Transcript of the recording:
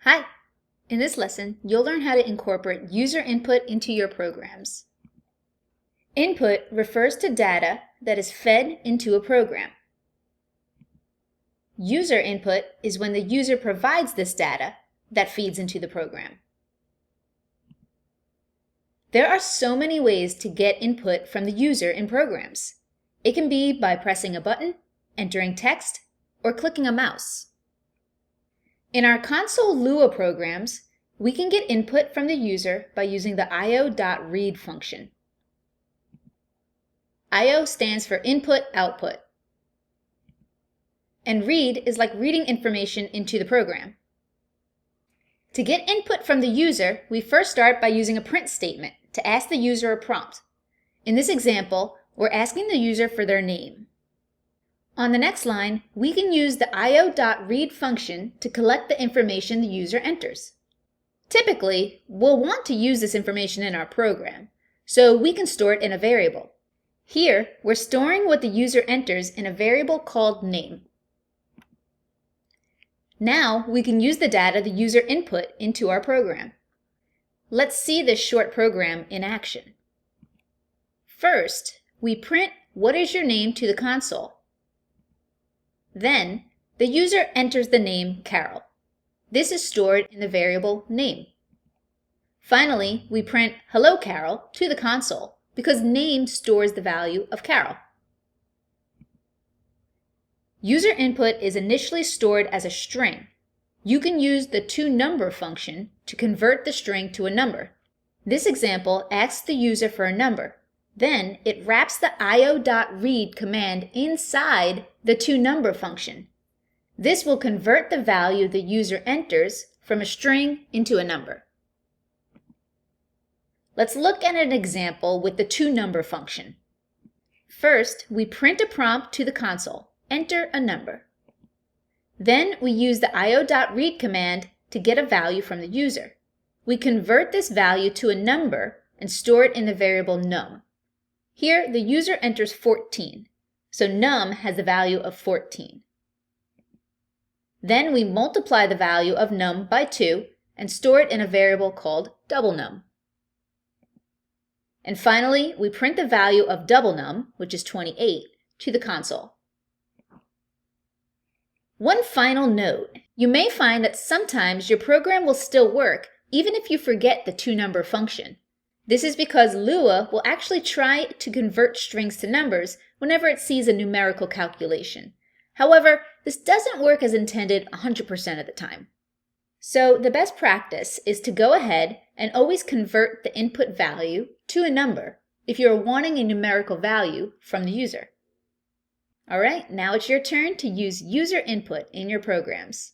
Hi! In this lesson, you'll learn how to incorporate user input into your programs. Input refers to data that is fed into a program. User input is when the user provides this data that feeds into the program. There are so many ways to get input from the user in programs. It can be by pressing a button, entering text, or clicking a mouse. In our console Lua programs, we can get input from the user by using the io.read function. IO stands for input-output. And read is like reading information into the program. To get input from the user, we first start by using a print statement to ask the user a prompt. In this example, we're asking the user for their name. On the next line, we can use the io.read function to collect the information the user enters. Typically, we'll want to use this information in our program, so we can store it in a variable. Here, we're storing what the user enters in a variable called name. Now, we can use the data the user input into our program. Let's see this short program in action. First, we print "What is your name?" to the console. Then, the user enters the name Carol. This is stored in the variable name. Finally, we print "Hello, Carol" to the console because name stores the value of Carol. User input is initially stored as a string. You can use the toNumber function to convert the string to a number. This example asks the user for a number. Then it wraps the io.read command inside the toNumber function. This will convert the value the user enters from a string into a number. Let's look at an example with the toNumber function. First, we print a prompt to the console, enter a number. Then we use the io.read command to get a value from the user. We convert this value to a number and store it in the variable num. Here, the user enters 14, so num has the value of 14. Then we multiply the value of num by 2 and store it in a variable called double num. And finally, we print the value of double num, which is 28, to the console. One final note, you may find that sometimes your program will still work even if you forget the toNumber function. This is because Lua will actually try to convert strings to numbers whenever it sees a numerical calculation. However, this doesn't work as intended 100% of the time. So the best practice is to go ahead and always convert the input value to a number if you're wanting a numerical value from the user. All right, now it's your turn to use user input in your programs.